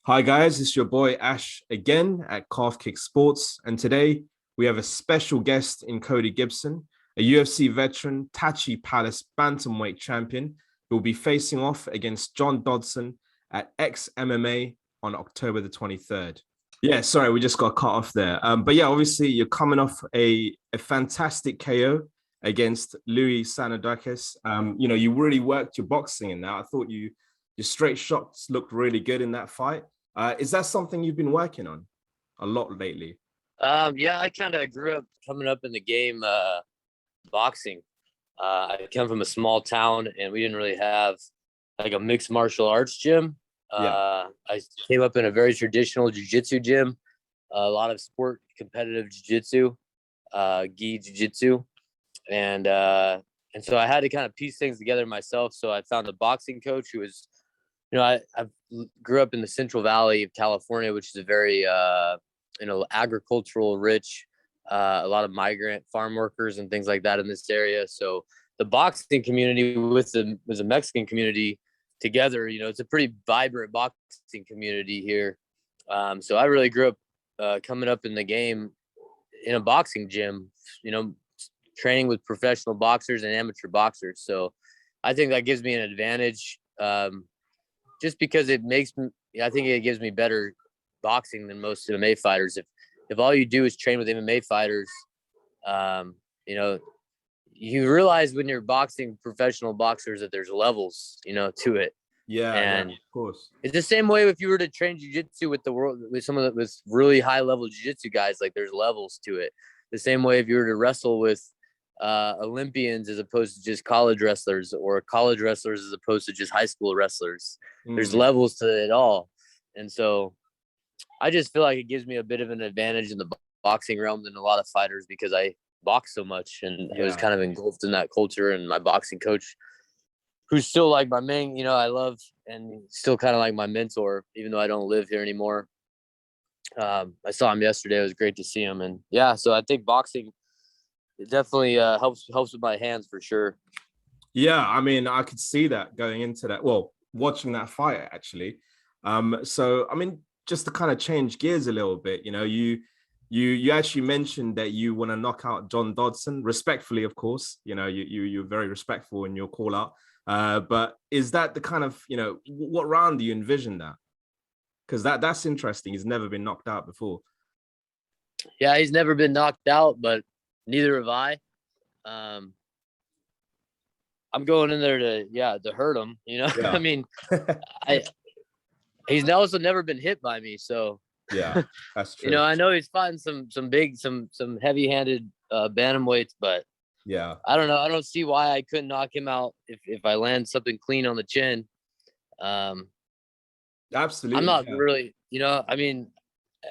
Hi guys, it's your boy Ash again at Calf Kick Sports, and today we have a special guest in Cody Gibson, a UFC veteran, Tachi Palace Bantamweight champion, who will be facing off against John Dodson at XMMA on October the 23rd. Yeah, sorry, we just got cut off there. But yeah, obviously you're coming off a fantastic KO against Louis Sanadakis. You really worked your boxing in that. I thought your straight shots looked really good in that fight. Is that something you've been working on a lot lately? Yeah, I kind of grew up coming up in the game boxing. I come from a small town, and we didn't really have like a mixed martial arts gym. Yeah. I came up in a very traditional jiu-jitsu gym, a lot of sport competitive jiu-jitsu, gi jiu-jitsu, and so I had to kind of piece things together myself. So I found a boxing coach who was, I grew up in the Central Valley of California, which is a very agricultural rich, a lot of migrant farm workers and things like that in this area. So the boxing community with the Mexican community together, it's a pretty vibrant boxing community here. So I really grew up coming up in the game in a boxing gym, training with professional boxers and amateur boxers. So I think that gives me an advantage, just because I think it gives me better boxing than most MMA fighters. If all you do is train with MMA fighters, you realize when you're boxing professional boxers that there's levels, to it. Yeah, And of course. it's the same way if you were to train jiu-jitsu with with really high level jiu-jitsu guys, like there's levels to it. The same way if you were to wrestle with Olympians as opposed to just college wrestlers, or college wrestlers as opposed to just high school wrestlers. There's levels to it all. And so I just feel like it gives me a bit of an advantage in the boxing realm than a lot of fighters, because I box so much, and I was kind of engulfed in that culture. And my boxing coach, who's still like my main, I love, and still kind of like my mentor, even though I don't live here anymore. I saw him yesterday. It was great to see him. And yeah, so I think boxing, it definitely helps with my hands for sure. Yeah, I mean, I could see that going into that. Well, watching that fight actually. So I mean, just to kind of change gears a little bit, you actually mentioned that you want to knock out John Dodson, respectfully, of course. You're very respectful in your call out. But is that the kind of, what round do you envision that? Because that's interesting. He's never been knocked out before. Yeah, he's never been knocked out, but neither have I. I'm going in there to hurt him. Yeah. I mean, he's also never been hit by me, so yeah, that's true. I know he's fighting some big, some heavy-handed bantamweights, but yeah, I don't know. I don't see why I couldn't knock him out if I land something clean on the chin. Absolutely. I'm not really, I mean,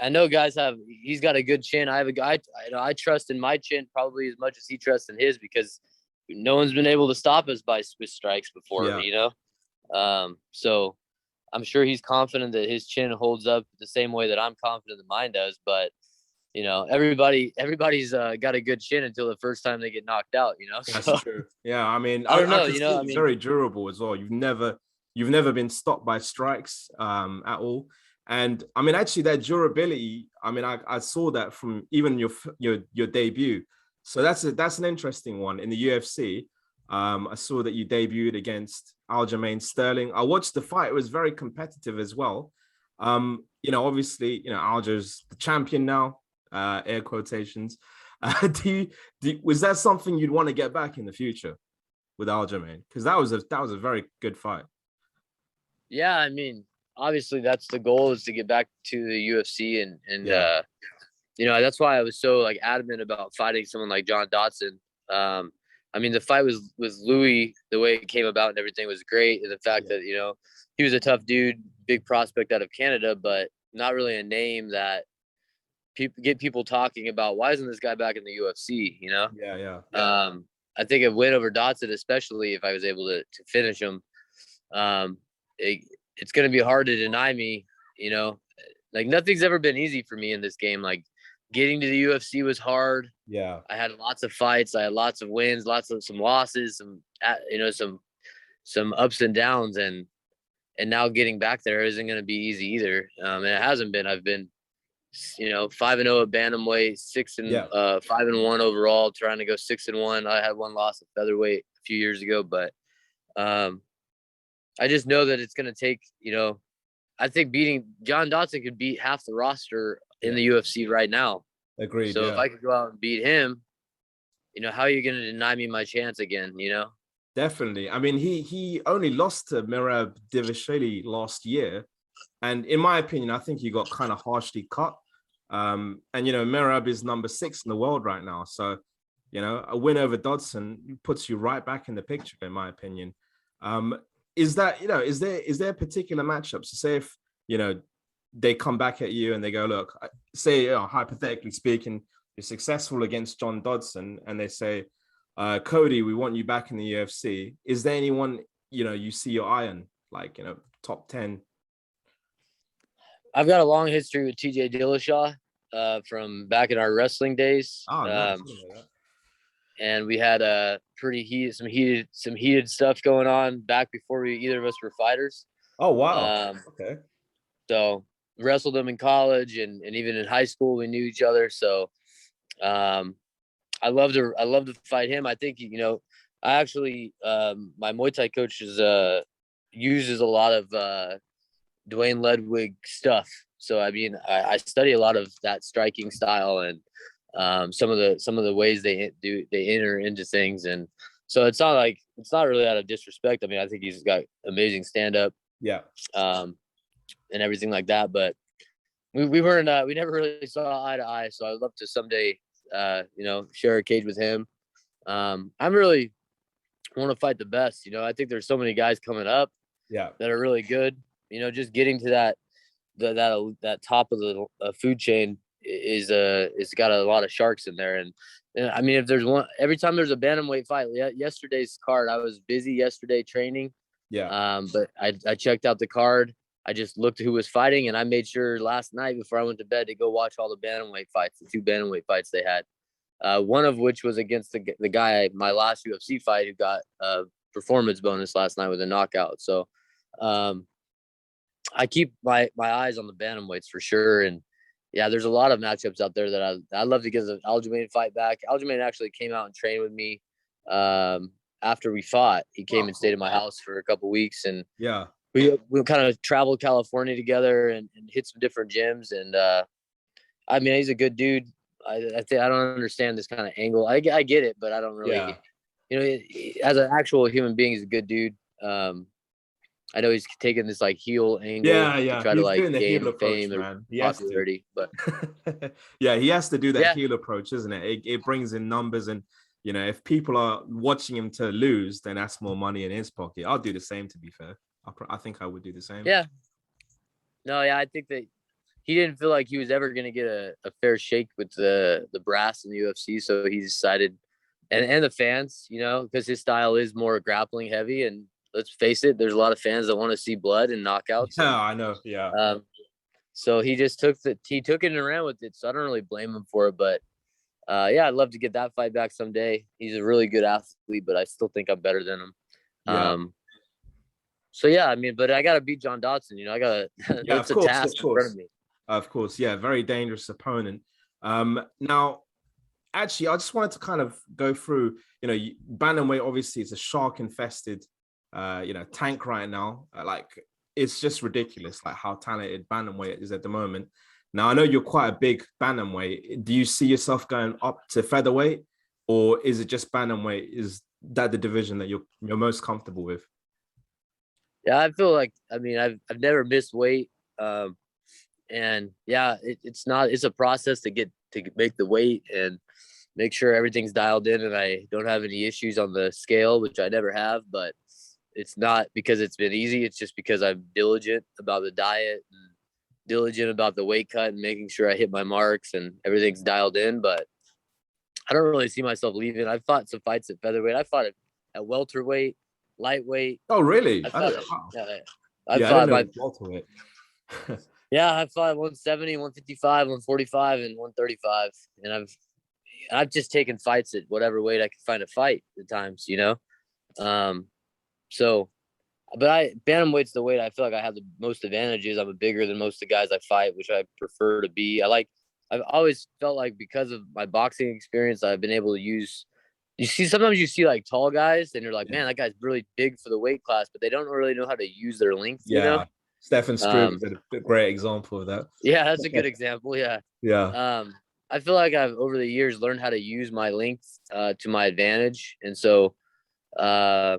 I know he's got a good chin. I have a guy, I trust in my chin probably as much as he trusts in his, because no one's been able to stop us with strikes before, so I'm sure he's confident that his chin holds up the same way that I'm confident that mine does. But, everybody's got a good chin until the first time they get knocked out, That's true. Yeah. I mean, I don't know, it's very durable as well. You've never been stopped by strikes at all. And I mean, actually that durability, I mean, I saw that from even your debut. So that's an interesting one in the UFC. I saw that you debuted against Aljamain Sterling. I watched the fight. It was very competitive as well. Obviously, Alja's the champion now, air quotations. Was that something you'd want to get back in the future with Aljamain? Because that was a very good fight. Yeah, I mean, obviously that's the goal, is to get back to the UFC, and that's why I was so adamant about fighting someone like John Dodson. I mean, the fight with Louis, the way it came about and everything was great. And the fact that, he was a tough dude, big prospect out of Canada, but not really a name that people talking about. Why isn't this guy back in the UFC? Yeah. I think a win over Dodson, especially if I was able to finish him, it's going to be hard to deny me, nothing's ever been easy for me in this game. Getting to the UFC was hard. Yeah. I had lots of fights. I had lots of wins, some losses, some ups and downs. And and now getting back there isn't going to be easy either. And it hasn't been. I've been, 5-0 at bantamweight, 5-1 overall, trying to go 6-1. I had one loss at featherweight a few years ago, but I just know that it's going to take, I think beating John Dodson could beat half the roster in the UFC right now. Agreed. So if I could go out and beat him, how are you going to deny me my chance again? Definitely. I mean, he only lost to Merab Dvalishvili last year, and in my opinion, I think he got kind of harshly cut. And Merab is number 6 in the world right now, so a win over Dodson puts you right back in the picture, in my opinion. Is that is there particular matchups? So say if they come back at you and they go, look, say hypothetically speaking, you're successful against John Dodson, and they say, Cody, we want you back in the UFC. Is there anyone you see your eye on, like top 10? I've got a long history with TJ Dillashaw from back in our wrestling days. Oh, nice. And we had some heated stuff going on back before either of us were fighters. Oh, wow. Okay. So wrestled him in college and even in high school, we knew each other. So I love to fight him. I think, I actually, my Muay Thai coach uses a lot of Dwayne Ledwig stuff. So, I mean, I study a lot of that striking style and some of the ways they enter into things. And so it's not really out of disrespect. I mean, I think he's got amazing stand up. Yeah. And everything like that. But we never really saw eye to eye. So I'd love to someday, share a cage with him. I'm really want to fight the best. I think there's so many guys coming up that are really good. Just getting to that top of the food chain is got a lot of sharks in there. And I mean, if there's one, every time there's a bantamweight fight, yesterday's card, I was busy yesterday training. Yeah. But I checked out the card. I just looked at who was fighting, and I made sure last night before I went to bed to go watch all the bantamweight fights, the 2 bantamweight fights they had. One of which was against the guy, my last UFC fight, who got a performance bonus last night with a knockout. So I keep my eyes on the bantamweights for sure. And yeah, there's a lot of matchups out there that I'd love to get the Aljamain fight back. Aljamain actually came out and trained with me after we fought. He came and stayed at my house for a couple weeks, and we kind of traveled California together and hit some different gyms. And I mean, he's a good dude. I think I don't understand this kind of angle. I get it, but I don't really, as an actual human being, he's a good dude. I know he's taking this like heel angle to try to like gain fame and popularity, but he has to do that heel approach, isn't it? It brings in numbers, and if people are watching him to lose, then that's more money in his pocket. I'll do the same, to be fair. I think I would do the same. Yeah. No, yeah, I think that he didn't feel like he was ever going to get a fair shake with the brass in the UFC, so he decided, and the fans, because his style is more grappling heavy, and let's face it, there's a lot of fans that want to see blood and knockouts. Yeah, I know. Yeah. So he just took it and ran with it. So I don't really blame him for it, but I'd love to get that fight back someday. He's a really good athlete, but I still think I'm better than him. Yeah. So yeah, I mean, but I gotta beat John Dodson. I gotta. That's a task in front of me. Of course, yeah, very dangerous opponent. Now, actually, I just wanted to kind of go through. Bantamweight obviously is a shark-infested, tank right now. It's just ridiculous, like how talented Bantamweight is at the moment. Now, I know you're quite a big Bantamweight. Do you see yourself going up to featherweight, or is it just Bantamweight? Is that the division that you're most comfortable with? Yeah, I feel like, I mean, I've never missed weight. And yeah, it's a process to make the weight and make sure everything's dialed in and I don't have any issues on the scale, which I never have, but it's not because it's been easy. It's just because I'm diligent about the diet and diligent about the weight cut and making sure I hit my marks and everything's dialed in. But I don't really see myself leaving. I've fought some fights at featherweight. I fought at welterweight, lightweight. Oh, really? I fought welterweight. Yeah, I fought 170, 155, 145, and 135. And I've just taken fights at whatever weight I could find a fight at times, So But bantamweight's the weight I feel like I have the most advantages. I'm bigger than most of the guys I fight, which I prefer to be. I've always felt like because of my boxing experience, I've been able to use. Sometimes you see like tall guys, and you're like, man, that guy's really big for the weight class, but they don't really know how to use their length. Yeah. Stefan Struve is Um, a great example of that. yeah, that's a good example. Yeah. Yeah. I feel like I've over the years learned how to use my length to my advantage, and so uh,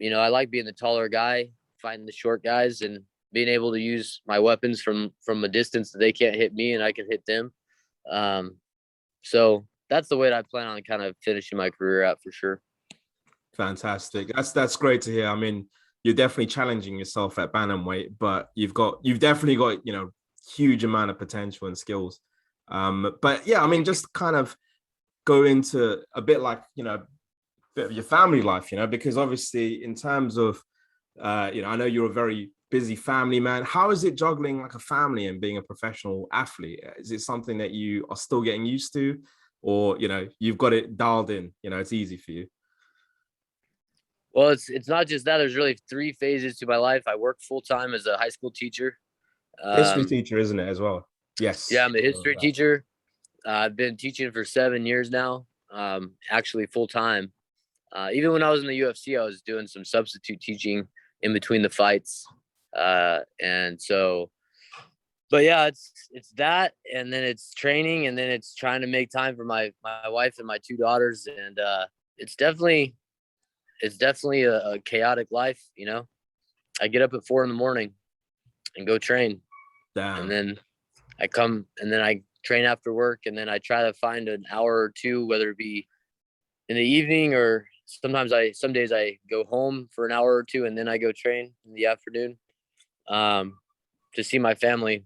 I like being the taller guy, fighting the short guys, and being able to use my weapons from a distance that they can't hit me and I can hit them. So that's the way that I plan on kind of finishing my career out for sure. Fantastic. That's great to hear. I mean, you're definitely challenging yourself at bantamweight, but you've definitely got, huge amount of potential and skills. But yeah, I mean, just kind of go into a bit like, bit of your family life, because obviously in terms of, I know you're a very busy family man. How is it juggling like a family and being a professional athlete? Is it something that you are still getting used to, or, you've got it dialed in, it's easy for you? Well, it's not just that. There's really 3 phases to my life. I work full time as a high school teacher. History teacher, isn't it, as well? Yes. Yeah, I'm a history teacher. I've been teaching for 7 years now, actually full time. Even when I was in the UFC, I was doing some substitute teaching in between the fights. And so, but yeah, it's that, and then it's training, and then it's trying to make time for my wife and my 2 daughters. And it's definitely a chaotic life. I get up at 4 a.m. and go train. Damn. And then I come, and then I train after work, and then I try to find an hour or two, whether it be in the evening or some days I go home for an hour or two, and then I go train in the afternoon to see my family.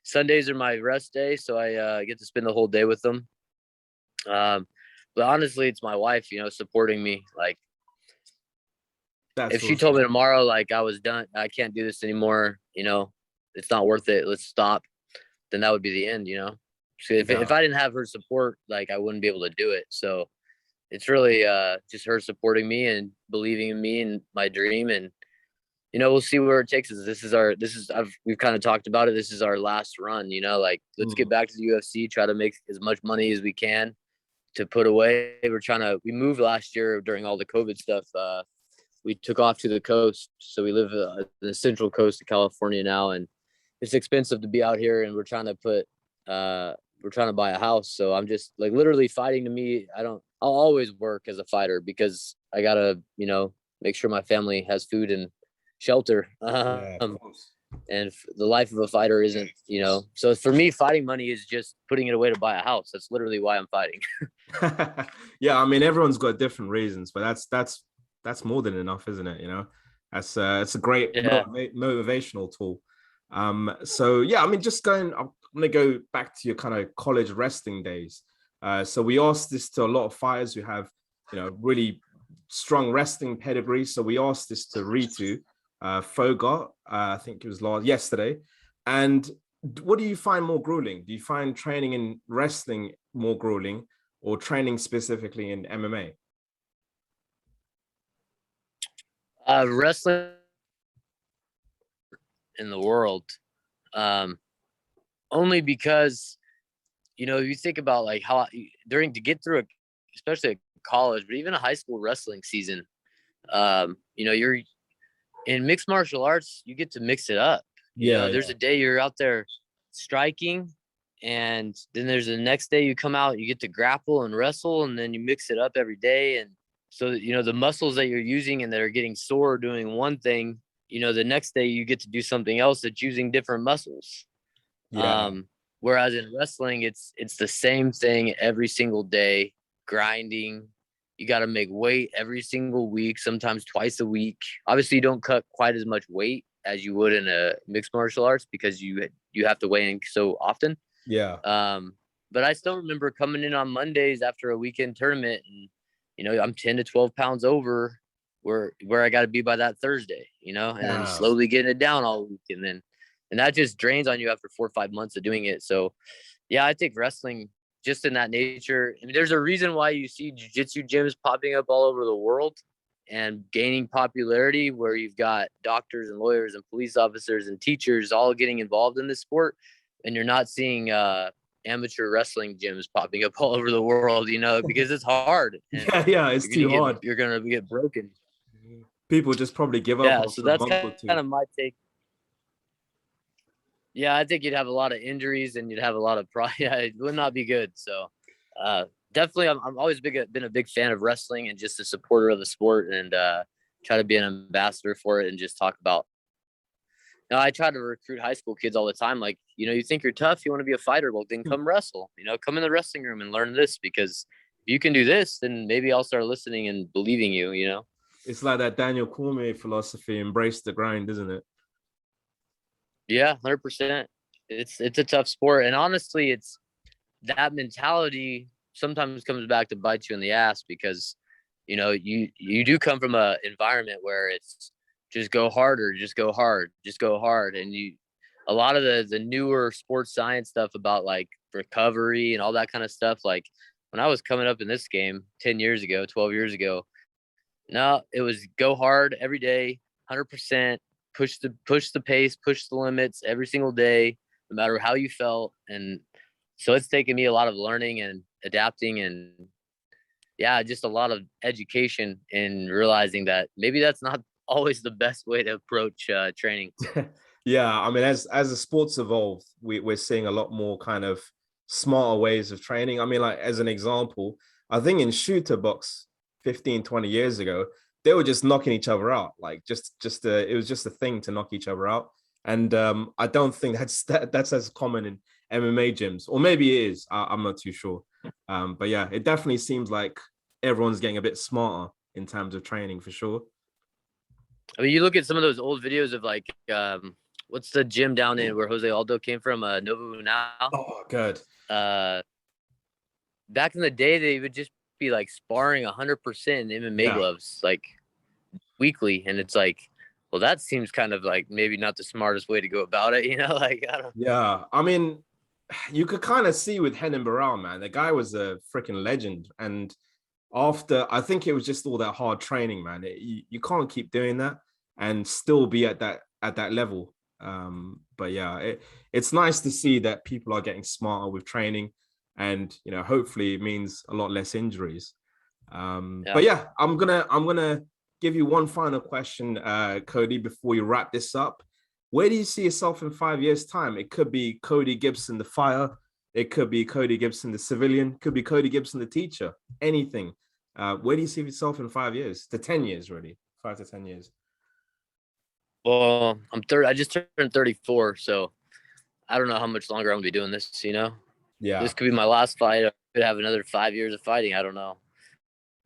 Sundays are my rest day, so I get to spend the whole day with them. But honestly, it's my wife, supporting me. Like, if she told me tomorrow, like, I was done, I can't do this anymore, it's not worth it, let's stop, then that would be the end. So if I didn't have her support, like, I wouldn't be able to do it. So it's really just her supporting me and believing in me and my dream. And we'll see where it takes us. We've kind of talked about it. This is our last run. Like, let's get back to the UFC, try to make as much money as we can to put away. We moved last year during all the COVID stuff. We took off to the coast, so we live the central coast of California now, and it's expensive to be out here. And we're trying to buy a house. So I'm just like literally fighting. To me, I'll always work as a fighter because I gotta, make sure my family has food and shelter. Yeah, of course. And the life of a fighter isn't, so for me, fighting money is just putting it away to buy a house. That's literally why I'm fighting. Yeah, I mean, everyone's got different reasons, but that's more than enough, isn't it? It's a great motivational tool. So yeah, I mean, I'm gonna go back to your kind of college wrestling days. So we asked this to a lot of fighters who have, really strong wrestling pedigree. So we asked this to Ritu Fogart, I think it was yesterday. And what do you find more grueling? Do you find training in wrestling more grueling, or training specifically in MMA? Wrestling in the world, only because you think about like how to get through especially a college, but even a high school wrestling season, you're in mixed martial arts, you get to mix it up. There's a day you're out there striking, and then there's the next day you come out, you get to grapple and wrestle, and then you mix it up every day. And so the muscles that you're using and that are getting sore doing one thing, the next day you get to do something else that's using different muscles. Whereas in wrestling, it's the same thing every single day, grinding. You got to make weight every single week, sometimes twice a week. Obviously, you don't cut quite as much weight as you would in a mixed martial arts because you have to weigh in so often. Yeah. But I still remember coming in on Mondays after a weekend tournament, and I'm 10 to 12 pounds over where I got to be by that Thursday, and slowly getting it down all week, and that just drains on you after 4 or 5 months of doing it. So, yeah, I think wrestling just in that nature. I mean, there's a reason why you see jiu-jitsu gyms popping up all over the world. and gaining popularity, where you've got doctors and lawyers and police officers and teachers all getting involved in this sport, and you're not seeing amateur wrestling gyms popping up all over the world, because it's hard. And Yeah, it's too hard. You're gonna get broken. People just probably give up Yeah, so after a that's month kind or two. of my take. Yeah, I think you'd have a lot of injuries and you'd have a lot of yeah, it would not be good. So definitely, I'm always been a big fan of wrestling and just a supporter of the sport, and try to be an ambassador for it and just talk about. I try to recruit high school kids all the time. Like, you think you're tough, you want to be a fighter. Well, then come wrestle. Come in the wrestling room and learn this, because if you can do this, then maybe I'll start listening and believing you. It's like that Daniel Cormier philosophy: embrace the grind, isn't it? Yeah, 100%. It's a tough sport, and honestly, it's that mentality sometimes comes back to bite you in the ass, because you do come from a environment where it's just go harder, just go hard, just go hard, and a lot of the newer sports science stuff about like recovery and all that kind of stuff. Like when I was coming up in this game 10 years ago, 12 years ago, no, it was go hard every day, 100%. Push the pace, push the limits every single day, no matter how you felt. And so it's taken me a lot of learning and adapting, and just a lot of education in realizing that maybe that's not always the best way to approach training. Yeah, I mean, as the sports evolve, we're seeing a lot more kind of smarter ways of training. I mean, like as an example, I think in shooter box 15, 20 years ago, they were just knocking each other out. Like it was just a thing to knock each other out. And I don't think that's as common in MMA gyms, or maybe it is. I'm not too sure. But yeah, it definitely seems like everyone's getting a bit smarter in terms of training for sure. I mean, you look at some of those old videos of like, what's the gym down in where Jose Aldo came from? Novo now. Oh, good. Back in the day, they would just be like sparring 100% in MMA gloves, like weekly. And it's like, well, that seems kind of like maybe not the smartest way to go about it, like, I don't. Yeah. I mean, you could kind of see with Renan Barão, man, the guy was a freaking legend. And after, I think it was just all that hard training, man. You can't keep doing that and still be at that level. But yeah, it's nice to see that people are getting smarter with training, and hopefully it means a lot less injuries. But yeah, I'm gonna give you one final question, Cody, before you wrap this up. Where do you see yourself in 5 years' time? It could be Cody Gibson, the fighter. It could be Cody Gibson, the civilian. Could be Cody Gibson, the teacher. Anything. Where do you see yourself in 5 years to 10 years, really? 5 to 10 years. Well, I'm 30. I just turned 34, so I don't know how much longer I'm gonna be doing this. Yeah, this could be my last fight. I could have another 5 years of fighting. I don't know.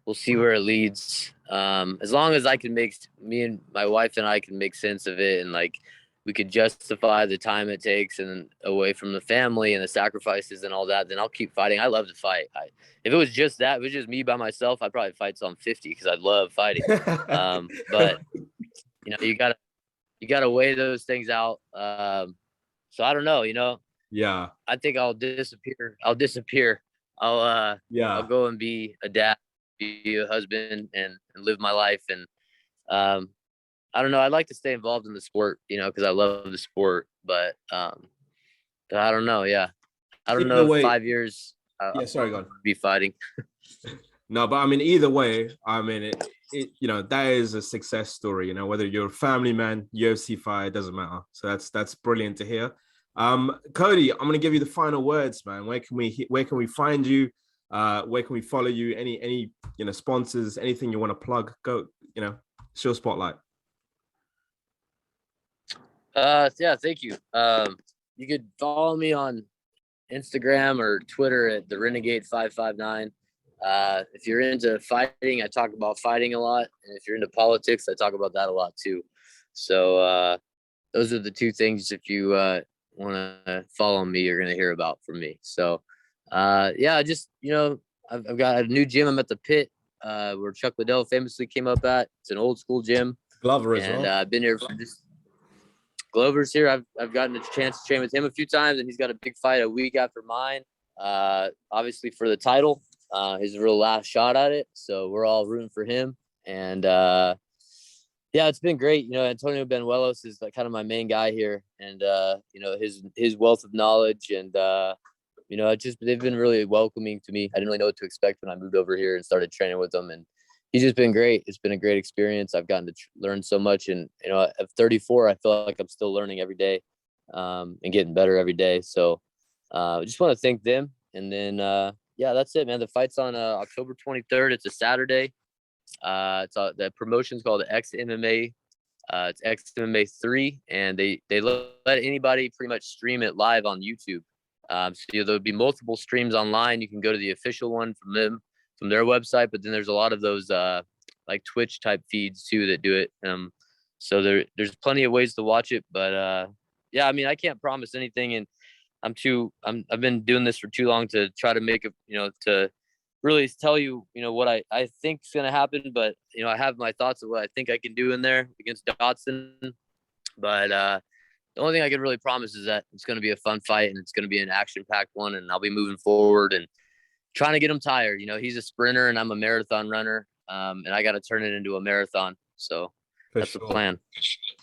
We'll see where it leads. As long as me and my wife and I can make sense of it, and like we could justify the time it takes and away from the family and the sacrifices and all that, then I'll keep fighting. I love to fight. If it was just me by myself, I'd probably fight till I'm 50, because I love fighting. But you gotta weigh those things out. So I don't know, Yeah. I think I'll disappear. I'll go and be a dad, be a husband, and live my life. And I don't know. I'd like to stay involved in the sport, because I love the sport. But I don't know. Yeah, I don't know. 5 years. Sorry, go on. Be fighting. No, but I mean, either way, I mean, that is a success story. Whether you're a family man, UFC fighter, doesn't matter. So that's brilliant to hear. Cody, I'm gonna give you the final words, man. Where can we find you? Where can we follow you? Any sponsors? Anything you want to plug? Go. It's your spotlight. Yeah, thank you. You could follow me on Instagram or Twitter at the Renegade 559. If you're into fighting, I talk about fighting a lot, and if you're into politics, I talk about that a lot too. So those are the two things. If you want to follow me, you're going to hear about from me. So just I've got a new gym. I'm at the Pit, where Chuck Liddell famously came up at. It's an old school gym. Glover as well. And I've been here for just Glover's here. I've gotten a chance to train with him a few times, and he's got a big fight a week after mine. Obviously for the title. His real last shot at it. So we're all rooting for him. And yeah, it's been great. You know, Antonio Benuelos is like kind of my main guy here, and you know, his wealth of knowledge, and you know, they've been really welcoming to me. I didn't really know what to expect when I moved over here and started training with them, and he's just been great. It's been a great experience. I've gotten to learn so much, and you know, at 34, I feel like I'm still learning every day, and getting better every day. So I just want to thank them, and then yeah, that's it, man. The fight's on October 23rd. It's a Saturday. The promotion's called XMMA. It's XMMA 3, and they let anybody pretty much stream it live on YouTube. So there'll be multiple streams online. You can go to the official one from them, from their website, but then there's a lot of those like Twitch type feeds too that do it. So there's plenty of ways to watch it, but yeah, I mean, I can't promise anything, and I've been doing this for too long to try to make it, you know, to really tell you, you know, what I think is going to happen, but you know, I have my thoughts of what I think I can do in there against Dodson, but the only thing I can really promise is that it's going to be a fun fight, and it's going to be an action-packed one, and I'll be moving forward and trying to get him tired. You know, he's a sprinter and I'm a marathon runner, and I got to turn it into a marathon. So that's the plan.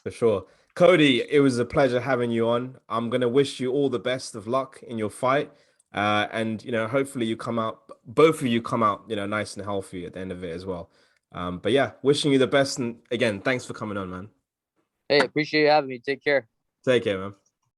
For sure. Cody, it was a pleasure having you on. I'm going to wish you all the best of luck in your fight. And, you know, hopefully both of you come out, you know, nice and healthy at the end of it as well. But yeah, wishing you the best. And again, thanks for coming on, man. Hey, appreciate you having me. Take care. Take care, man.